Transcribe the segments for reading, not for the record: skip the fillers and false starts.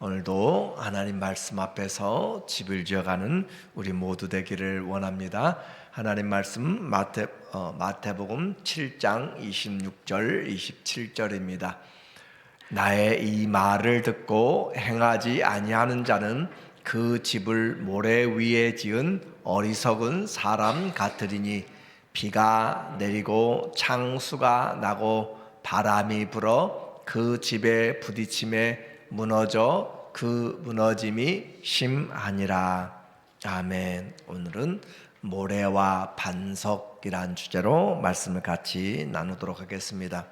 오늘도 하나님 말씀 앞에서 집을 지어가는 우리 모두 되기를 원합니다. 하나님 말씀 마태복음 7장 26절 27절입니다. 나의 이 말을 듣고 행하지 아니하는 자는 그 집을 모래 위에 지은 어리석은 사람 같으리니 비가 내리고 창수가 나고 바람이 불어 그 집에 부딪힘에 무너져 그 무너짐이 심하니라. 아멘. 오늘은 모래와 반석이란 주제로 말씀을 같이 나누도록 하겠습니다.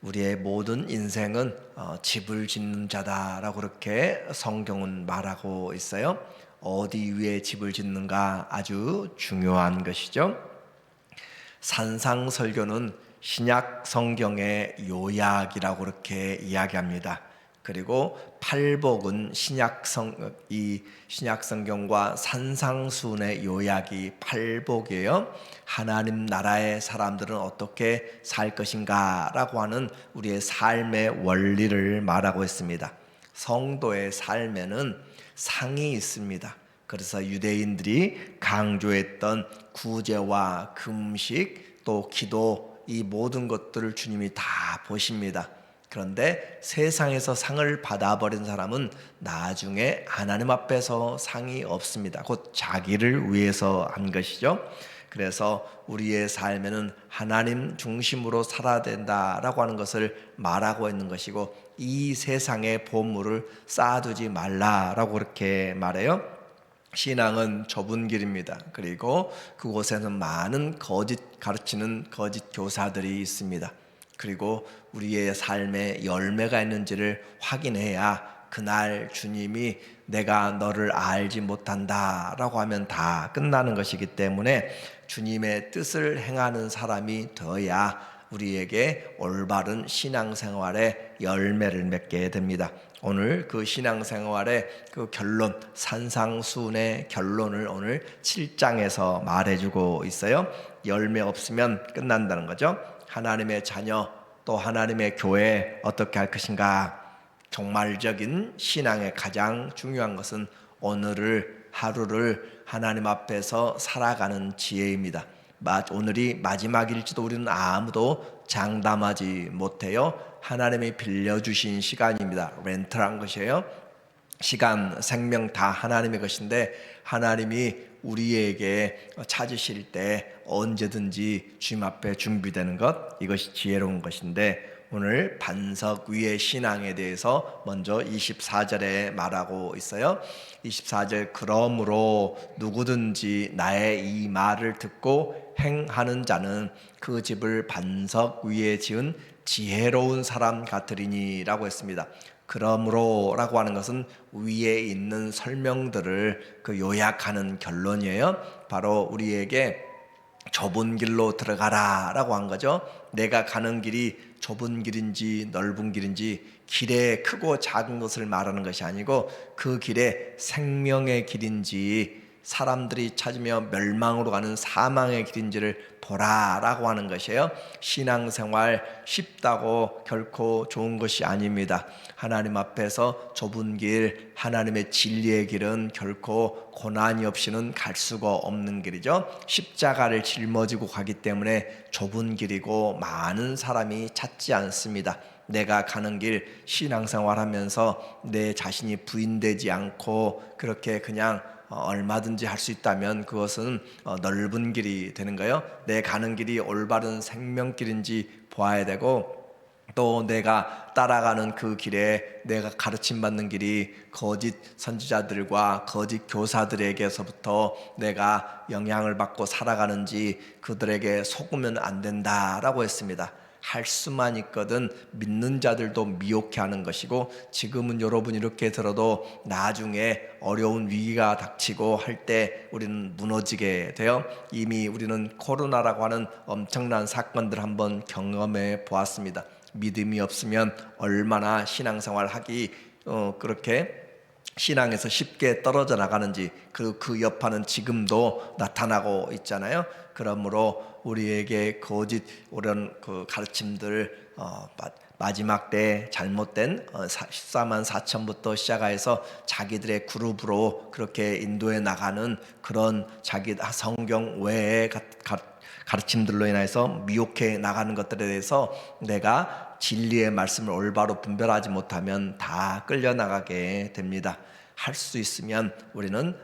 우리의 모든 인생은 집을 짓는 자다라고 그렇게 성경은 말하고 있어요. 어디 위에 집을 짓는가 아주 중요한 것이죠. 산상설교는 신약 성경의 요약이라고 그렇게 이야기합니다. 그리고 팔복은 신약 성경과 산상수훈의 요약이 팔복이에요. 하나님 나라의 사람들은 어떻게 살 것인가라고 하는 우리의 삶의 원리를 말하고 있습니다. 성도의 삶에는 상이 있습니다. 그래서 유대인들이 강조했던 구제와 금식 또 기도, 이 모든 것들을 주님이 다 보십니다. 그런데 세상에서 상을 받아버린 사람은 나중에 하나님 앞에서 상이 없습니다. 곧 자기를 위해서 한 것이죠. 그래서 우리의 삶에는 하나님 중심으로 살아야 된다라고 하는 것을 말하고 있는 것이고, 이 세상의 보물을 쌓아두지 말라라고 그렇게 말해요. 신앙은 좁은 길입니다. 그리고 그곳에는 많은 가르치는 거짓 교사들이 있습니다. 그리고 우리의 삶에 열매가 있는지를 확인해야 그날 주님이 내가 너를 알지 못한다 라고 하면 다 끝나는 것이기 때문에 주님의 뜻을 행하는 사람이 되어야 우리에게 올바른 신앙생활의 열매를 맺게 됩니다. 오늘 그 신앙생활의 그 결론, 산상수훈의 결론을 오늘 7장에서 말해주고 있어요. 열매 없으면 끝난다는 거죠. 하나님의 자녀 또 하나님의 교회 어떻게 할 것인가? 종말적인 신앙의 가장 중요한 것은 오늘을 하루를 하나님 앞에서 살아가는 지혜입니다. 오늘이 마지막일지도 우리는 아무도 장담하지 못해요. 하나님이 빌려주신 시간입니다. 렌트한 것이에요. 시간, 생명 다 하나님의 것인데 하나님이 우리에게 찾으실 때 언제든지 주님 앞에 준비되는 것, 이것이 지혜로운 것인데, 오늘 반석 위의 신앙에 대해서 먼저 24절에 말하고 있어요. 24절, 그러므로 누구든지 나의 이 말을 듣고 행하는 자는 그 집을 반석 위에 지은 지혜로운 사람 같으리니 라고 했습니다. 그러므로 라고 하는 것은 위에 있는 설명들을 요약하는 결론이에요. 바로 우리에게 좁은 길로 들어가라 라고 한 거죠. 내가 가는 길이 좁은 길인지 넓은 길인지, 길에 크고 작은 것을 말하는 것이 아니고 그 길에 생명의 길인지 사람들이 찾으며 멸망으로 가는 사망의 길인지를 보라라고 하는 것이에요. 신앙생활 쉽다고 결코 좋은 것이 아닙니다. 하나님 앞에서 좁은 길, 하나님의 진리의 길은 결코 고난이 없이는 갈 수가 없는 길이죠. 십자가를 짊어지고 가기 때문에 좁은 길이고 많은 사람이 찾지 않습니다. 내가 가는 길, 신앙생활하면서 내 자신이 부인되지 않고 그렇게 그냥 얼마든지 할 수 있다면 그것은 넓은 길이 되는 거예요. 내 가는 길이 올바른 생명길인지 보아야 되고, 또 내가 따라가는 그 길에 내가 가르침받는 길이 거짓 선지자들과 거짓 교사들에게서부터 내가 영향을 받고 살아가는지 그들에게 속으면 안 된다라고 했습니다. 할 수만 있거든 믿는 자들도 미혹해 하는 것이고, 지금은 여러분 이렇게 들어도 나중에 어려운 위기가 닥치고 할 때 우리는 무너지게 돼요. 이미 우리는 코로나라고 하는 엄청난 사건들 한번 경험해 보았습니다. 믿음이 없으면 얼마나 신앙생활 하기 그렇게 신앙에서 쉽게 떨어져 나가는지 그 여파는 지금도 나타나고 있잖아요. 그러므로 우리에게 거짓 이런 그 가르침들 마지막 때 잘못된 14만 4천부터 시작해서 자기들의 그룹으로 그렇게 인도해 나가는 그런 자기 성경 외의 가르침들로 인해서 미혹해 나가는 것들에 대해서 내가 진리의 말씀을 올바로 분별하지 못하면 다 끌려나가게 됩니다. 할 수 있으면 우리는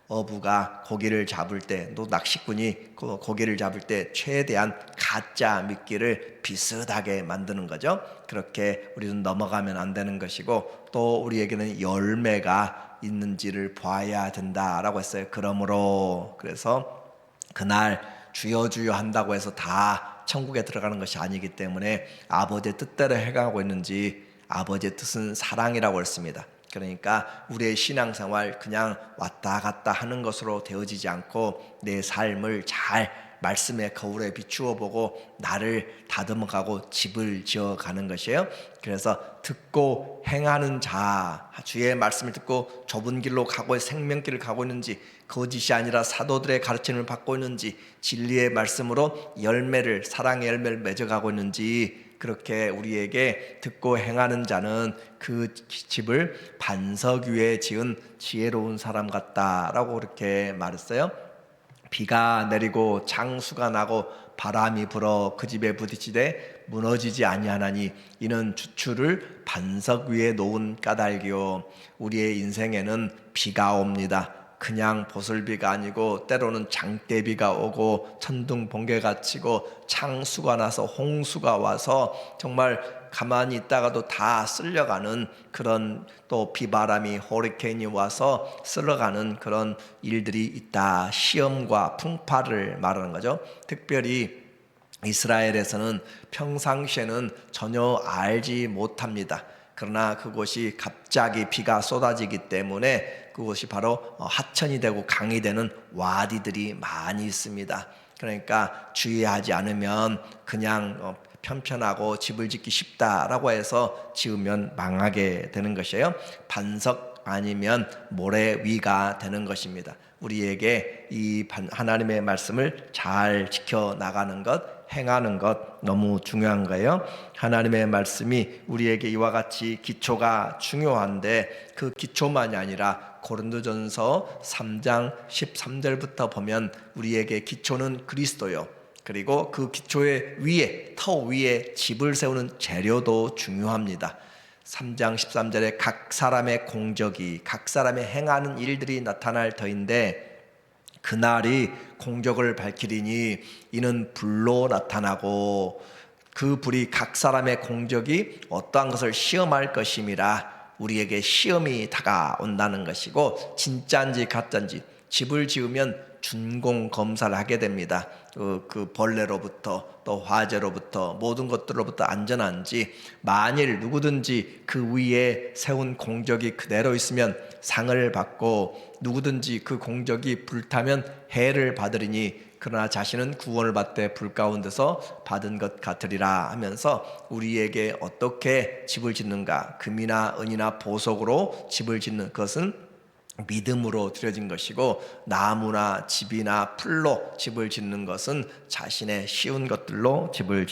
어부가 고기를 잡을 때, 또 낚시꾼이 고기를 잡을 때 최대한 가짜 미끼를 비슷하게 만드는 거죠. 그렇게 우리는 넘어가면 안 되는 것이고, 또 우리에게는 열매가 있는지를 봐야 된다라고 했어요. 그래서 그날 주여 주여 한다고 해서 다 천국에 들어가는 것이 아니기 때문에 아버지의 뜻대로 해가고 있는지, 아버지의 뜻은 사랑이라고 했습니다. 그러니까 우리의 신앙생활 그냥 왔다 갔다 하는 것으로 되어지지 않고 내 삶을 잘 말씀의 거울에 비추어 보고 나를 다듬어가고 집을 지어가는 것이에요. 그래서 듣고 행하는 자, 주의 말씀을 듣고 좁은 길로 가고 생명길을 가고 있는지, 거짓이 아니라 사도들의 가르침을 받고 있는지, 진리의 말씀으로 사랑의 열매를 맺어가고 있는지, 그렇게 우리에게 듣고 행하는 자는 그 집을 반석 위에 지은 지혜로운 사람 같다라고 그렇게 말했어요. 비가 내리고 장수가 나고 바람이 불어 그 집에 부딪히되 무너지지 아니하나니 이는 주추를 반석 위에 놓은 까닭이요. 우리의 인생에는 비가 옵니다. 그냥 보슬비가 아니고 때로는 장대비가 오고 천둥 번개가 치고 창수가 나서 홍수가 와서 정말 가만히 있다가도 다 쓸려가는 그런, 또 비바람이 허리케인이 와서 쓸려가는 그런 일들이 있다. 시험과 풍파를 말하는 거죠. 특별히 이스라엘에서는 평상시에는 전혀 알지 못합니다. 그러나 그곳이 갑자기 비가 쏟아지기 때문에 그곳이 바로 하천이 되고 강이 되는 와디들이 많이 있습니다. 그러니까 주의하지 않으면 그냥 편편하고 집을 짓기 쉽다라고 해서 지으면 망하게 되는 것이에요. 반석 아니면 모래 위가 되는 것입니다. 우리에게 이 하나님의 말씀을 잘 지켜나가는 것, 행하는 것 너무 중요한 거예요. 하나님의 말씀이 우리에게 이와 같이 기초가 중요한데, 그 기초만이 아니라 고린도전서 3장 13절부터 보면 우리에게 기초는 그리스도요, 그리고 그 기초의 위에, 터 위에 집을 세우는 재료도 중요합니다. 3장 13절에 각 사람의 공적이, 각 사람의 행하는 일들이 나타날 터인데, 그날이 공적을 밝히리니 이는 불로 나타나고 그 불이 각 사람의 공적이 어떠한 것을 시험할 것임이라. 우리에게 시험이 다가온다는 것이고, 진짜인지 가짜인지 집을 지으면 준공 검사를 하게 됩니다. 그 벌레로부터 또 화재로부터 모든 것들로부터 안전한지, 만일 누구든지 그 위에 세운 공적이 그대로 있으면 상을 받고, 누구든지 그 공적이 불타면 해를 받으리니 그러나 자신은 구원을 받되 불 가운데서 받은 것 같으리라 하면서 우리에게 어떻게 집을 짓는가, 금이나 은이나 보석으로 집을 짓는 것은 믿음으로 드려진 것이고, 나무나 집이나 풀로 집을 짓는 것은 자신의 쉬운 것들로 집을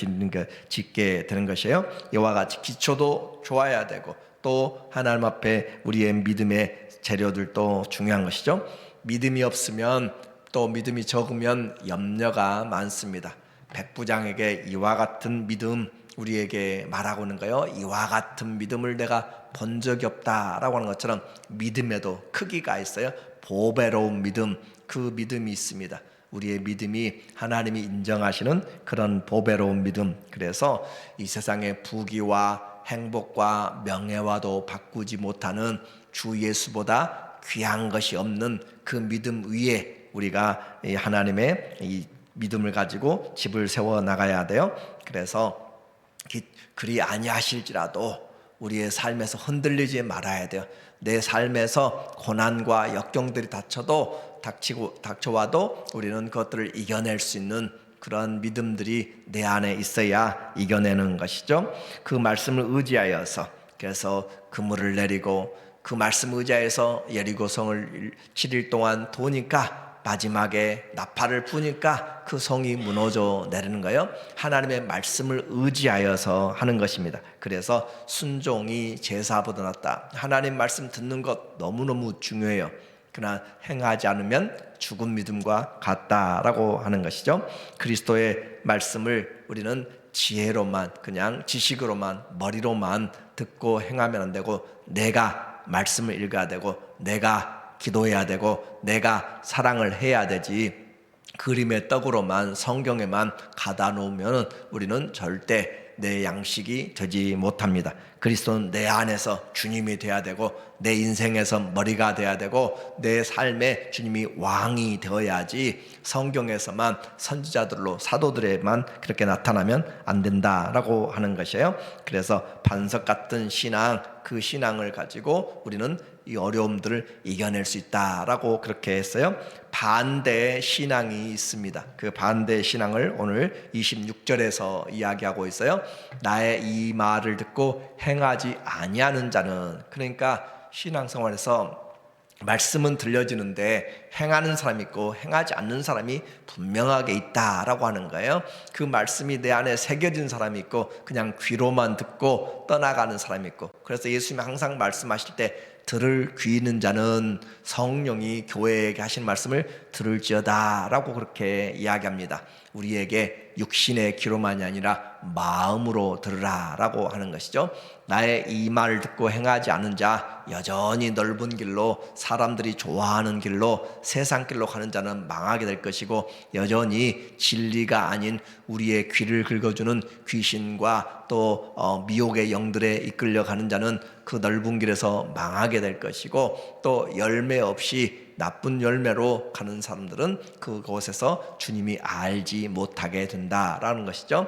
짓게 되는 것이에요. 이와 같이 기초도 좋아야 되고, 또 하나님 앞에 우리의 믿음의 재료들도 중요한 것이죠. 믿음이 없으면, 또 믿음이 적으면 염려가 많습니다. 백부장에게 이와 같은 믿음 우리에게 말하고 있는 거예요. 이와 같은 믿음을 내가 본 적이 없다라고 하는 것처럼 믿음에도 크기가 있어요. 보배로운 믿음, 그 믿음이 있습니다. 우리의 믿음이 하나님이 인정하시는 그런 보배로운 믿음. 그래서 이 세상의 부귀와 행복과 명예와도 바꾸지 못하는 주 예수보다 귀한 것이 없는 그 믿음 위에 우리가 하나님의 이 믿음을 가지고 집을 세워 나가야 돼요. 그래서 그리 아니하실지라도 우리의 삶에서 흔들리지 말아야 돼요. 내 삶에서 고난과 역경들이 닥쳐와도 우리는 그것들을 이겨낼 수 있는 그런 믿음들이 내 안에 있어야 이겨내는 것이죠. 그 말씀을 의지하여서, 그래서 그물을 내리고 그 말씀 의지하여서 여리고성을 7일 동안 도니까 마지막에 나팔을 부니까 그 성이 무너져 내리는 거예요. 하나님의 말씀을 의지하여서 하는 것입니다. 그래서 순종이 제사보다 낫다. 하나님 말씀 듣는 것 너무너무 중요해요. 그러나 행하지 않으면 죽은 믿음과 같다라고 하는 것이죠. 그리스도의 말씀을 우리는 지혜로만, 그냥 지식으로만, 머리로만 듣고 행하면 안 되고, 내가 말씀을 읽어야 되고, 내가 기도해야 되고, 내가 사랑을 해야 되지, 그림의 떡으로만, 성경에만 가다 놓으면 우리는 절대 내 양식이 되지 못합니다. 그리스도는 내 안에서 주님이 돼야 되고, 내 인생에서 머리가 돼야 되고, 내 삶에 주님이 왕이 되어야지, 성경에서만 선지자들로, 사도들에만 그렇게 나타나면 안 된다라고 하는 것이에요. 그래서 반석 같은 신앙, 그 신앙을 가지고 우리는 이 어려움들을 이겨낼 수 있다라고 그렇게 했어요. 반대의 신앙이 있습니다. 그 반대의 신앙을 오늘 26절에서 이야기하고 있어요. 나의 이 말을 듣고 행하지 아니하는 자는, 그러니까 신앙생활에서 말씀은 들려지는데 행하는 사람이 있고 행하지 않는 사람이 분명하게 있다라고 하는 거예요. 그 말씀이 내 안에 새겨진 사람이 있고 그냥 귀로만 듣고 떠나가는 사람이 있고, 그래서 예수님이 항상 말씀하실 때 들을 귀 있는 자는 성령이 교회에게 하신 말씀을 들을지어다 라고 그렇게 이야기합니다. 우리에게 육신의 귀로만이 아니라 마음으로 들으라 라고 하는 것이죠. 나의 이 말을 듣고 행하지 않은 자, 여전히 넓은 길로, 사람들이 좋아하는 길로, 세상 길로 가는 자는 망하게 될 것이고, 여전히 진리가 아닌 우리의 귀를 긁어주는 귀신과 또 미혹의 영들에 이끌려가는 자는 그 넓은 길에서 망하게 될 것이고, 또 열매 없이 나쁜 열매로 가는 사람들은 그곳에서 주님이 알지 못하게 된다라는 것이죠.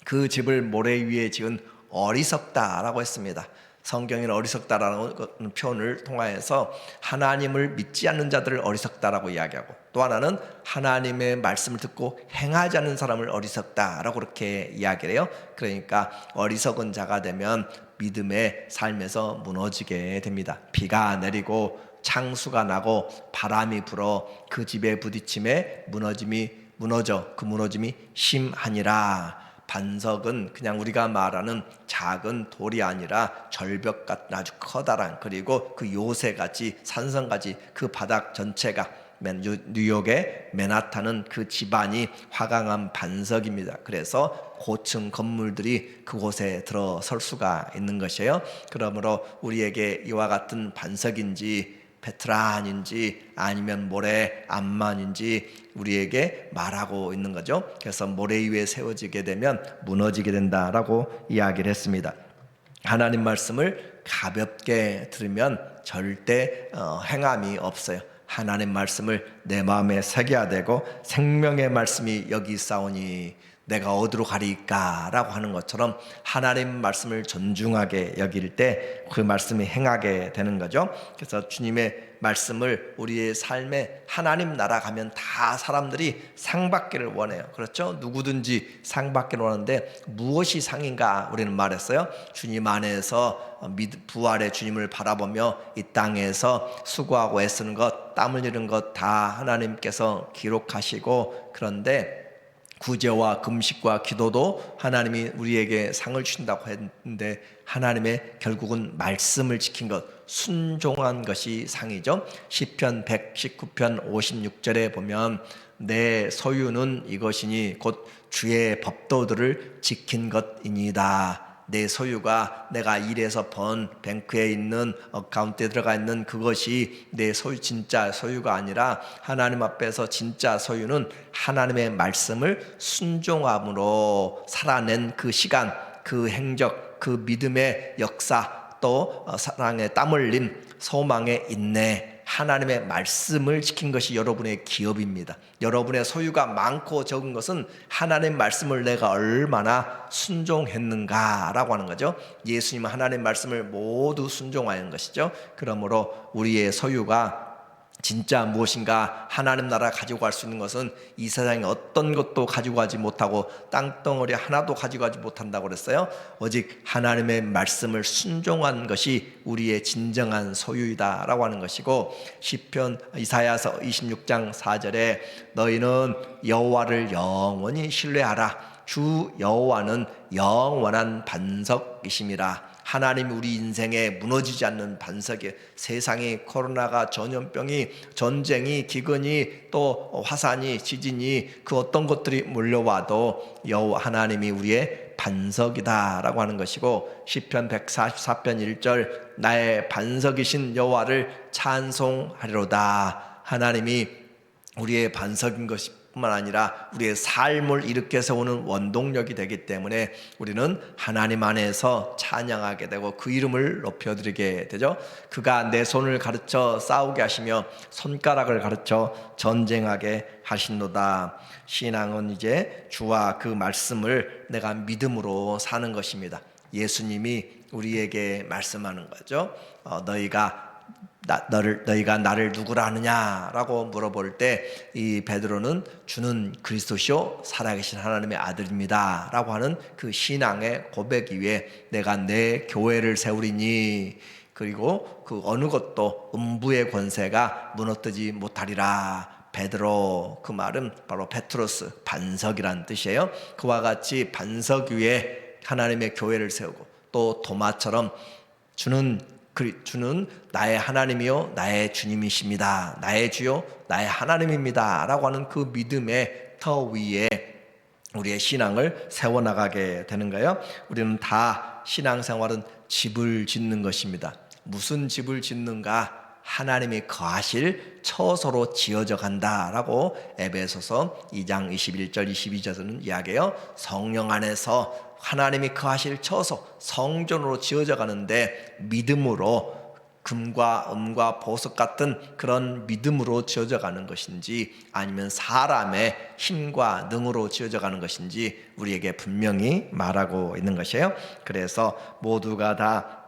그 집을 모래 위에 지은 어리석다라고 했습니다. 성경에는 어리석다라는 표현을 통하여서 하나님을 믿지 않는 자들을 어리석다라고 이야기하고, 또 하나는 하나님의 말씀을 듣고 행하지 않는 사람을 어리석다라고 그렇게 이야기를 해요. 그러니까 어리석은 자가 되면 믿음의 삶에서 무너지게 됩니다. 비가 내리고 창수가 나고 바람이 불어 그 집에 부딪힘에 그 무너짐이 심하니라. 반석은 그냥 우리가 말하는 작은 돌이 아니라 절벽 같은 아주 커다란, 그리고 그 요새같이 산성같이 그 바닥 전체가, 뉴욕의 맨하탄은 그 지반이 화강한 반석입니다. 그래서 고층 건물들이 그곳에 들어설 수가 있는 것이에요. 그러므로 우리에게 이와 같은 반석인지 베트란인지 아니면 모래 암만인지 우리에게 말하고 있는 거죠. 그래서 모래 위에 세워지게 되면 무너지게 된다라고 이야기를 했습니다. 하나님 말씀을 가볍게 들으면 절대 행함이 없어요. 하나님 말씀을 내 마음에 새겨야 되고, 생명의 말씀이 여기 있사오니 내가 어디로 가리까 라고 하는 것처럼 하나님 말씀을 존중하게 여길 때 그 말씀이 행하게 되는 거죠. 그래서 주님의 말씀을 우리의 삶에, 하나님 나라 가면 다 사람들이 상 받기를 원해요. 그렇죠? 누구든지 상 받기를 원하는데 무엇이 상인가 우리는 말했어요. 주님 안에서 부활의 주님을 바라보며 이 땅에서 수고하고 애쓰는 것, 땀 흘리는 것 다 하나님께서 기록하시고, 그런데 구제와 금식과 기도도 하나님이 우리에게 상을 주신다고 했는데, 하나님의 결국은 말씀을 지킨 것, 순종한 것이 상이죠. 시편 119편 56절에 보면 내 소유는 이것이니 곧 주의 법도들을 지킨 것이니이다. 내 소유가 내가 일해서 번 뱅크에 있는 어카운트에 들어가 있는 그것이 내 소유, 진짜 소유가 아니라 하나님 앞에서 진짜 소유는 하나님의 말씀을 순종함으로 살아낸 그 시간, 그 행적, 그 믿음의 역사, 또 사랑의 땀 흘림, 소망의 인내, 하나님의 말씀을 지킨 것이 여러분의 기업입니다. 여러분의 소유가 많고 적은 것은 하나님의 말씀을 내가 얼마나 순종했는가라고 하는 거죠. 예수님은 하나님의 말씀을 모두 순종하는 것이죠. 그러므로 우리의 소유가 진짜 무엇인가 하나님 나라 가지고 갈 수 있는 것은 이 세상에 어떤 것도 가지고 가지 못하고 땅덩어리 하나도 가지고 가지 못한다고 그랬어요. 오직 하나님의 말씀을 순종한 것이 우리의 진정한 소유이다라고 하는 것이고, 시편 이사야서 26장 4절에 너희는 여호와를 영원히 신뢰하라. 주 여호와는 영원한 반석이심이라. 하나님이 우리 인생에 무너지지 않는 반석에, 세상이 코로나가, 전염병이, 전쟁이, 기근이, 또 화산이, 지진이, 그 어떤 것들이 몰려와도 여호와 하나님이 우리의 반석이다라고 하는 것이고, 시편 144편 1절 나의 반석이신 여호와를 찬송하리로다. 하나님이 우리의 반석인 것이 뿐만 아니라 우리의 삶을 일으켜 세우는 원동력이 되기 때문에 우리는 하나님 안에서 찬양하게 되고 그 이름을 높여드리게 되죠. 그가 내 손을 가르쳐 싸우게 하시며 손가락을 가르쳐 전쟁하게 하신도다. 신앙은 이제 주와 그 말씀을 내가 믿음으로 사는 것입니다. 예수님이 우리에게 말씀하는 거죠. 너희가 나를 누구라 하느냐라고 물어볼 때 이 베드로는 주는 그리스도시요 살아계신 하나님의 아들입니다 라고 하는 그 신앙의 고백 위에 내가 내 교회를 세우리니, 그리고 그 어느 것도 음부의 권세가 무너뜨지 못하리라. 베드로, 그 말은 바로 페트로스, 반석이란 뜻이에요. 그와 같이 반석 위에 하나님의 교회를 세우고, 또 도마처럼 주는 나의 하나님이요 나의 주님이십니다, 나의 주요 나의 하나님입니다 라고 하는 그 믿음의 터 위에 우리의 신앙을 세워나가게 되는 거예요. 우리는 다 신앙생활은 집을 짓는 것입니다. 무슨 집을 짓는가? 하나님이 거하실 처소로 지어져 간다라고 에베소서 2장 21절 22절에는 이야기해요. 성령 안에서 하나님이 거하실 처소, 성전으로 지어져 가는데 믿음으로, 금과 은과 보석 같은 그런 믿음으로 지어져 가는 것인지 아니면 사람의 힘과 능으로 지어져 가는 것인지 우리에게 분명히 말하고 있는 것이에요. 그래서 모두가 다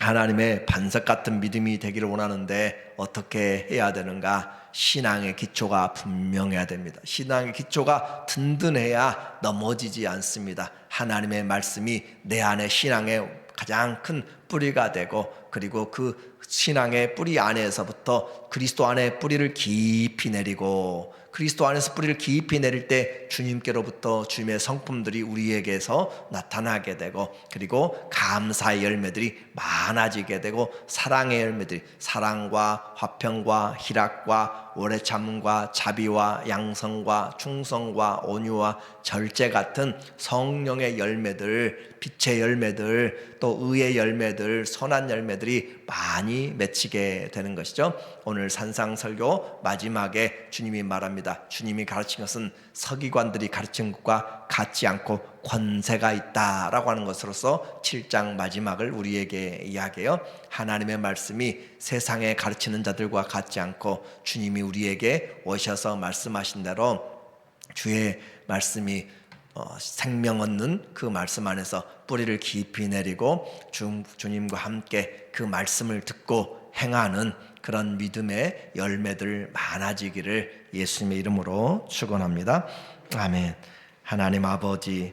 하나님의 반석 같은 믿음이 되기를 원하는데 어떻게 해야 되는가? 신앙의 기초가 분명해야 됩니다. 신앙의 기초가 든든해야 넘어지지 않습니다. 하나님의 말씀이 내 안에 신앙의 가장 큰 뿌리가 되고, 그리고 그 신앙의 뿌리 안에서부터 그리스도 안에 뿌리를 깊이 내리고, 그리스도 안에서 뿌리를 깊이 내릴 때 주님께로부터 주님의 성품들이 우리에게서 나타나게 되고, 그리고 감사의 열매들이 많아지게 되고, 사랑의 열매들이, 사랑과 화평과 희락과 오래 참음과 자비와 양성과 충성과 온유와 절제 같은 성령의 열매들, 빛의 열매들, 또 의의 열매들, 선한 열매들이 많이 맺히게 되는 것이죠. 오늘 산상설교 마지막에 주님이 말합니다. 주님이 가르친 것은 서기관들이 가르친 것과 같지 않고 권세가 있다라고 하는 것으로서 7장 마지막을 우리에게 이야기해요. 하나님의 말씀이 세상에 가르치는 자들과 같지 않고 주님이 우리에게 오셔서 말씀하신 대로 주의 말씀이 생명 얻는 그 말씀 안에서 뿌리를 깊이 내리고 주님과 함께 그 말씀을 듣고 행하는 그런 믿음의 열매들 많아지기를 예수님의 이름으로 축원합니다. 아멘. 하나님 아버지,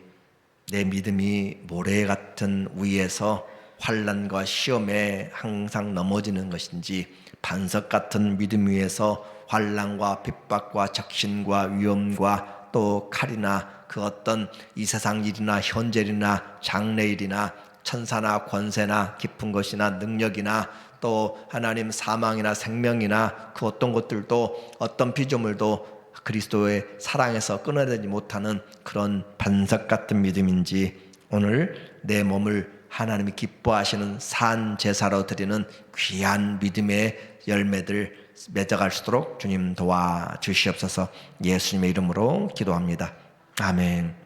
내 믿음이 모래 같은 위에서 환난과 시험에 항상 넘어지는 것인지, 반석 같은 믿음 위에서 환난과 핍박과 적신과 위험과 또 칼이나 그 어떤 이 세상 일이나 현재일이나 장래일이나 천사나 권세나 깊은 것이나 능력이나 또 하나님 사망이나 생명이나 그 어떤 것들도 어떤 피조물도 그리스도의 사랑에서 끊어내지 못하는 그런 반석 같은 믿음인지, 오늘 내 몸을 하나님이 기뻐하시는 산 제사로 드리는 귀한 믿음의 열매들 맺어갈 수 있도록 주님 도와주시옵소서. 예수님의 이름으로 기도합니다. 아멘.